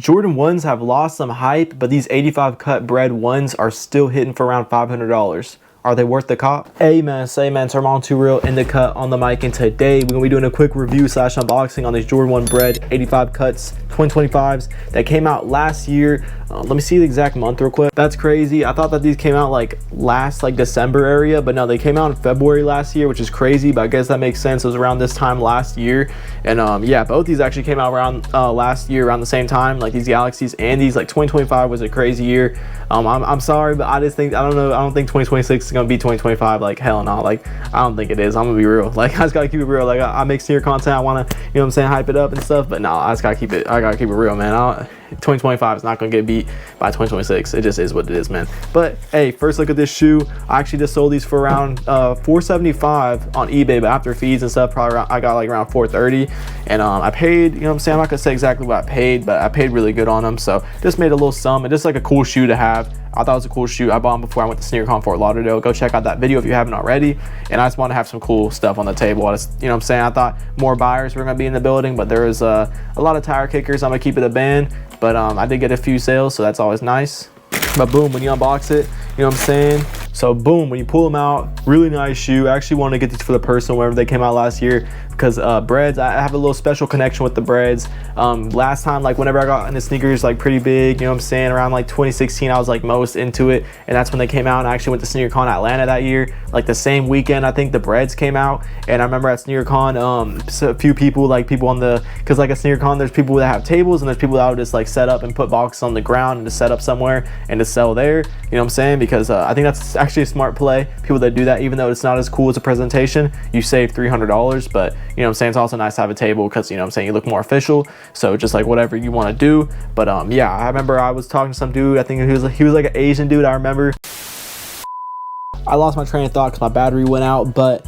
Jordan 1s have lost some hype, but these 85 cut bred 1s are still hitting for around $500. Are they worth the cop? Hey man, Termon 2 Real in the cut on the mic, and today we're gonna be doing a quick review / unboxing on these Jordan 1 bred 85 cuts 2025s that came out last year. Let me see the exact month real quick. That's crazy. I thought that these came out like last December area, but no, they came out in February last year, which is crazy, but I guess that makes sense. It was around this time last year. And yeah, both these actually came out around last year around the same time, like these Galaxies and these. Like 2025 was a crazy year. I'm sorry, but I just think, I don't think 2026 is gonna be 2025. Like hell no, like I don't think it is. I'm gonna be real. Like I just gotta keep it real. Like I make sneaker content, I wanna, you know what I'm saying, hype it up and stuff, but no, I just gotta keep it, real, man. 2025 is not gonna get beat by 2026. It just is what it is, man. But hey, first look at this shoe. I actually just sold these for around $475 on eBay, but after fees and stuff, probably I got like around $430. And I paid, you know what I'm saying, I'm not gonna say exactly what I paid, but I paid really good on them. So just made a little sum, and just like a cool shoe to have. I thought it was a cool shoe. I bought them before I went to SneakerCon Fort Lauderdale. Go check out that video if you haven't already. And I just want to have some cool stuff on the table. I just, you know what I'm saying, I thought more buyers were going to be in the building, but there was a lot of tire kickers. I'm going to keep it a band, but I did get a few sales, so that's always nice. But boom, when you unbox it, you know what I'm saying? So boom, when you pull them out, really nice shoe. I actually wanted to get these for the personal whenever they came out last year, because Breds, I have a little special connection with the Breds. Last time, like whenever I got into sneakers like pretty big, you know what I'm saying, around like 2016, I was like most into it, and that's when they came out. And I actually went to SneakerCon Atlanta that year, like the same weekend I think the Breds came out. And I remember at SneakerCon, so a few people, like people on the, because like at SneakerCon there's people that have tables, and there's people that would just like set up and put boxes on the ground and just set up somewhere and to sell there, you know what I'm saying? Because I think that's actually a smart play. People that do that, even though it's not as cool as a presentation, you save $300, but you know what I'm saying, it's also nice to have a table because, you know what I'm saying, you look more official. So just like whatever you want to do. But yeah, I remember I was talking to some dude, I think he was like an Asian dude. I remember I lost my train of thought because my battery went out. But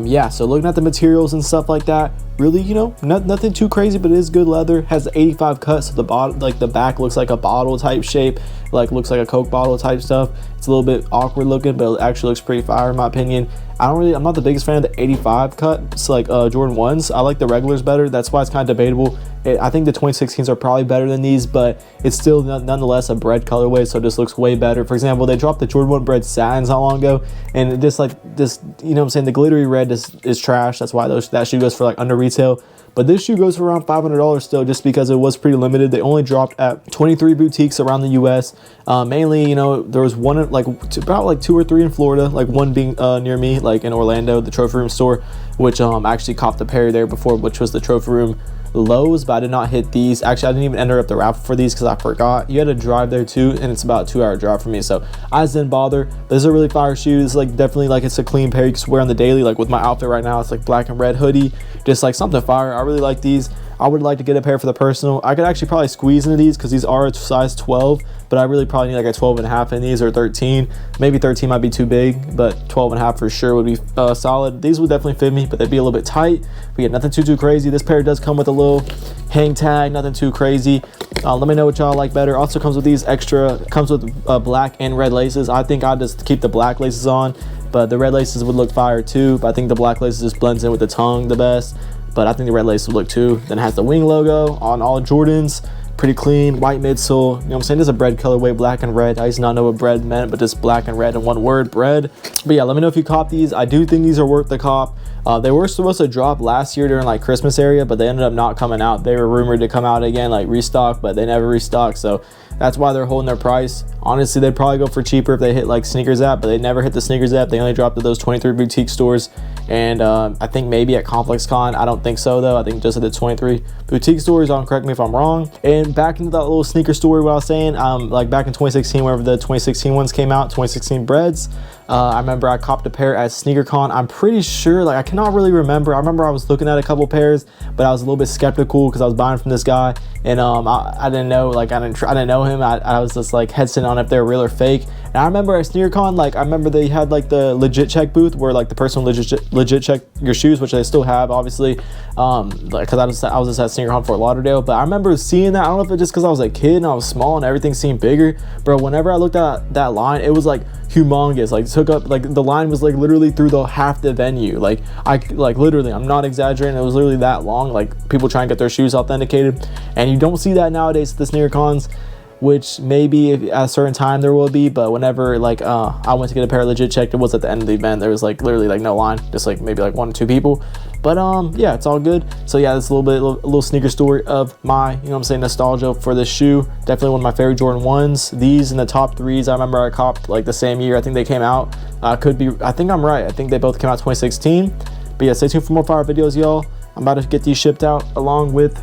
yeah, so looking at the materials and stuff like that, really, you know, nothing too crazy, but it is good leather. Has 85 cuts, so the bottom, like the back looks like a bottle type shape, like looks like a Coke bottle type stuff. It's a little bit awkward looking, but it actually looks pretty fire in my opinion. I'm not the biggest fan of the 85 cut. It's like Jordan 1s. I like the regulars better. That's why it's kind of debatable. I think the 2016s are probably better than these, but it's still nonetheless a bred colorway, so it just looks way better. For example, they dropped the Jordan 1 bred satins not long ago, and it just like this, you know what I'm saying, the glittery red is trash. That's why that shoe goes for like under retail. But this shoe goes for around $500 still, just because it was pretty limited. They only dropped at 23 boutiques around the US. Mainly, you know, there was one about like 2 or 3 in Florida, like one being near me, like in Orlando, the Trophy Room store, which I actually copped a pair there before, which was the Trophy Room lows, but I did not hit these. Actually, I didn't even enter up the raffle for these because I forgot. You had to drive there too, and it's about a 2-hour drive for me, so I just didn't bother. But these are really fire shoes. Like definitely, like it's a clean pair you can wear on the daily. Like with my outfit right now, it's like black and red hoodie, just like something fire. I really like these. I would like to get a pair for the personal. I could actually probably squeeze into these because these are a size 12, but I really probably need like a 12.5 in these, or 13. Maybe 13 might be too big, but 12.5 for sure would be solid. These would definitely fit me, but they'd be a little bit tight. But yeah, nothing too crazy. This pair does come with a little hang tag, nothing too crazy. Let me know what y'all like better. Also comes with these comes with black and red laces. I think I'd just keep the black laces on, but the red laces would look fire too. But I think the black laces just blends in with the tongue the best. But I think the red lace would look too. Then it has the wing logo on all Jordans. Pretty clean, white midsole. You know what I'm saying? This is a bred colorway, black and red. I used to not know what bred meant, but just black and red in one word, bred. But yeah, let me know if you cop these. I do think these are worth the cop. They were supposed to drop last year during like Christmas area, but they ended up not coming out. They were rumored to come out again, like restock, but they never restocked. So that's why they're holding their price. Honestly, they'd probably go for cheaper if they hit like Sneakers app, but they never hit the Sneakers app. They only dropped at those 23 boutique stores. And I think maybe at Complex Con. I don't think so though. I think just at the 23 boutique stores. Correct me if I'm wrong. And back into that little sneaker story, what I was saying, like back in 2016, whenever the 2016 ones came out, 2016 Breds, I remember I copped a pair at SneakerCon. I'm pretty sure, like I cannot really remember. I remember I was looking at a couple pairs, but I was a little bit skeptical because I was buying from this guy, and I didn't know, like I didn't know him. I was just like hesitant on if they're real or fake. And I remember at SneakerCon, like I remember they had like the legit check booth where like the person legit check your shoes, which they still have, obviously. Like because I was just at SneakerCon Fort Lauderdale, but I remember seeing that. I don't know if it's just because I was a kid and I was small and everything seemed bigger, bro. Whenever I looked at that line, it was like humongous. Like took up, like the line was like literally through the half the venue. Like literally, I'm not exaggerating, it was literally that long. Like people trying to get their shoes authenticated. And And you don't see that nowadays at the sneaker cons, which maybe at a certain time there will be, but whenever like I went to get a pair legit checked, it was at the end of the event. There was like literally like no line, just like maybe like 1 or 2 people. But yeah, it's all good. So yeah, that's a little sneaker story of my, you know what I'm saying, nostalgia for this shoe. Definitely one of my favorite Jordan 1s. These in the top 3s, I remember I copped like the same year I think they came out. Could be, I think I'm right. I think they both came out 2016. But yeah, stay tuned for more fire videos, y'all. I'm about to get these shipped out along with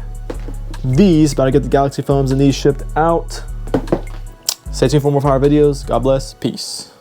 these. About to get the Galaxy foams and these shipped out. Stay tuned for more fire videos. God bless. Peace.